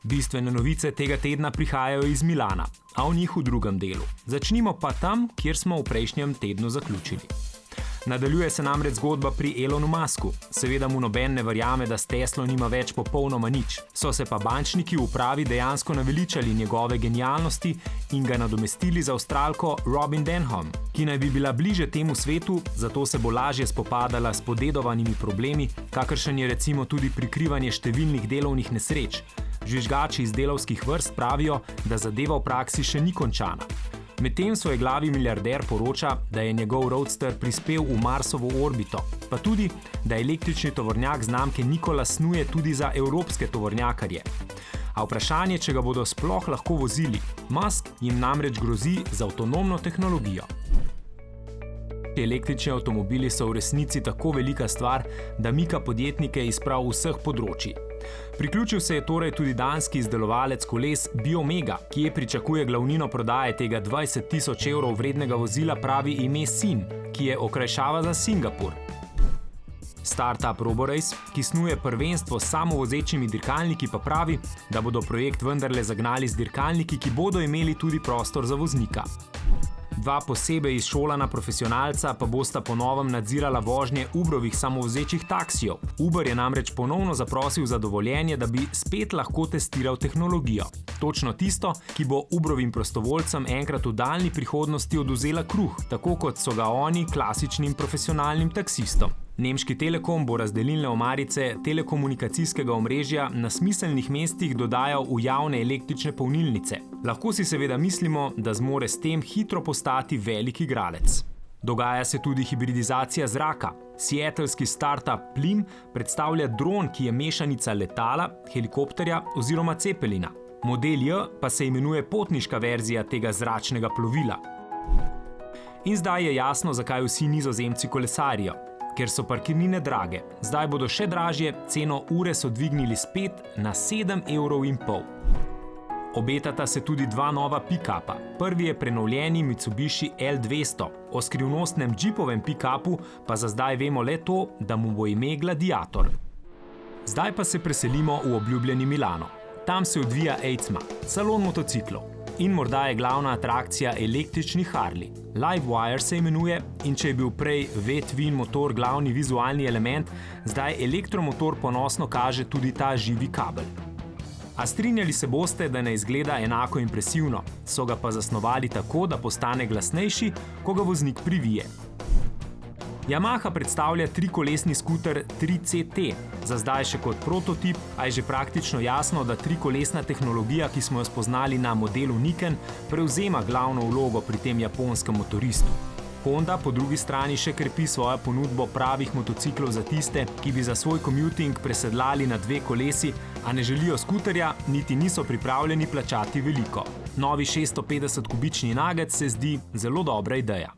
Bistvene novice tega tedna prihajajo iz Milana, a o njih v drugem delu. Začnimo pa tam, kjer smo v prejšnjem tednu zaključili. Nadaljuje se namreč zgodba pri Elonu Musku. Seveda mu noben ne verjame, da s Teslo nima več popolnoma nič. So se pa bančniki v upravi dejansko naveličali njegove genialnosti in ga nadomestili za Avstralko Robin Denholm, ki naj bi bila bliže temu svetu, zato se bo lažje spopadala s podedovanimi problemi, kakršen je recimo tudi prikrivanje številnih delovnih nesreč. Žvižgači iz delavskih vrst pravijo, da zadeva v praksi še ni končana. Medtem svojeglavi milijarder poroča, da je njegov roadster prispel v Marsovo orbito, pa tudi, da električni tovornjak znamke Nikola snuje tudi za evropske tovornjakarje. A vprašanje, če ga bodo sploh lahko vozili. Musk jim namreč grozi z avtonomno tehnologijo. Električni avtomobili so v resnici tako velika stvar, da mika podjetnike iz prav vseh področij. Priključil se je torej tudi danski izdelovalec koles Biomega, ki pričakuje glavnino prodaje tega 20.000 evrov vrednega vozila, pravi ime Sin, ki je okrajšava za Singapur. Startup Roborace, ki snuje prvenstvo s samovozečimi dirkalniki, pa pravi, da bodo projekt vendarle zagnali z dirkalniki, ki bodo imeli tudi prostor za voznika. Dva posebej izšolana profesionalca pa bosta po novem nadzirala vožnje Uberovih samovozečih taksijev. Uber je namreč ponovno zaprosil za dovoljenje, da bi spet lahko testiral tehnologijo. Točno tisto, ki bo Uberovim prostovoljcem enkrat v daljni prihodnosti odvzela kruh, tako kot so ga oni klasičnim profesionalnim taksistom. Nemški Telekom bo razdelilne omarice telekomunikacijskega omrežja na smiselnih mestih dodajal v javne električne polnilnice. Lahko si seveda mislimo, da zmore s tem hitro postati velik igralec. Dogaja se tudi hibridizacija zraka. Seattleski startup Plim predstavlja dron, ki je mešanica letala, helikopterja oziroma cepelina. Model J pa se imenuje potniška verzija tega zračnega plovila. In zdaj je jasno, zakaj vsi Nizozemci kolesarijo. Ker so parkirnine drage. Zdaj bodo še dražje, ceno ure so dvignili spet na 7,5 evrov. Obetata se tudi dva nova pick-upa. Prvi je prenovljeni Mitsubishi L200. O skrivnostnem džipovem pick-upu pa za zdaj vemo le to, da mu bo ime Gladiator. Zdaj pa se preselimo v obljubljeni Milano. Tam se odvija EICMA, salon motociklov. In morda je glavna atrakcija električni Harley. Livewire se imenuje in če je bil prej V-twin motor glavni vizualni element, zdaj elektromotor ponosno kaže tudi ta živi kabel. A strinjali se boste, da ne izgleda enako impresivno, so ga pa zasnovali tako, da postane glasnejši, ko ga voznik privije. Yamaha predstavlja trikolesni skuter 3CT, za zdaj še kot prototip, a je že praktično jasno, da trikolesna tehnologija, ki smo jo spoznali na modelu Niken, prevzema glavno vlogo pri tem japonskem motoristu. Honda po drugi strani še krepi svojo ponudbo pravih motociklov za tiste, ki bi za svoj commuting presedlali na dve kolesi, a ne želijo skuterja, niti niso pripravljeni plačati veliko. Novi 650-kubični Nugget se zdi zelo dobra ideja.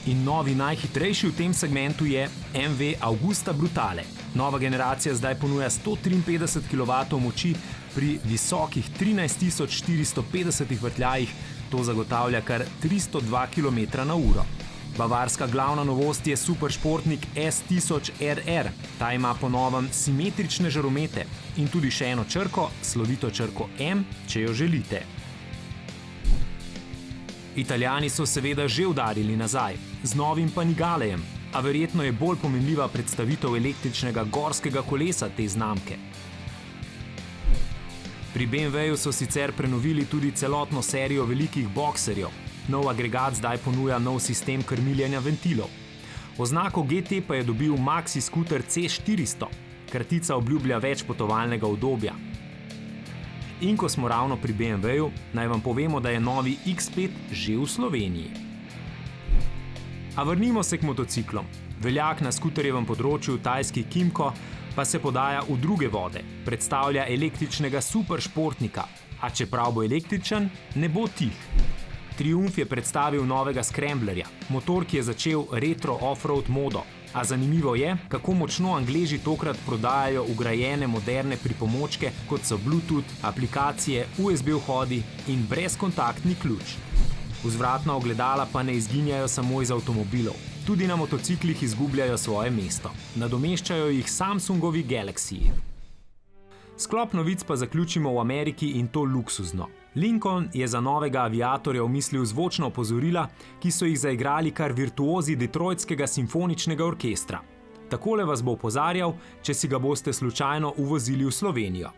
In novi najhitrejši v tem segmentu je MV Agusta Brutale. Nova generacija zdaj ponuja 153 kW moči pri visokih 13.450 vrtljajih, to zagotavlja kar 302 km/h. Bavarska glavna novost je superšportnik S1000 RR. Ta ima po novem simetrične žaromete in tudi še eno črko, slovito črko M, če jo želite. Italijani so seveda že udarili nazaj, z novim Panigalejem, a verjetno je bolj pomenljiva predstavitev električnega gorskega kolesa te znamke. Pri BMW-ju so sicer prenovili tudi celotno serijo velikih bokserjev. Nov agregat zdaj ponuja nov sistem krmiljenja ventilov. Oznako GT pa je dobil maxi skuter C400. Kratica obljublja več potovalnega udobja. In ko smo ravno pri BMW-ju, naj vam povemo, da je novi X5 že v Sloveniji. A vrnimo se k motociklom. Veljak na skuterjevem področju tajski Kymco pa se podaja v druge vode. Predstavlja električnega superšportnika, a čeprav bo električen, ne bo tih. Triumph je predstavil novega Scramblerja, motor, ki je začel retro off-road modo. A zanimivo je, kako močno Angleži tokrat prodajajo vgrajene moderne pripomočke, kot so Bluetooth, aplikacije, USB vhodi in brezkontaktni ključ. Vzvratna ogledala pa ne izginjajo samo iz avtomobilov. Tudi na motociklih izgubljajo svoje mesto. Nadomeščajo jih Samsungovi Galaxy. Sklop novic pa zaključimo v Ameriki in to luksuzno. Lincoln je za novega aviatorja omislil zvočna opozorila, ki so jih zaigrali kar virtuozi Detroitskega simfoničnega orkestra. Takole vas bo opozarjal, če si ga boste slučajno uvozili v Slovenijo.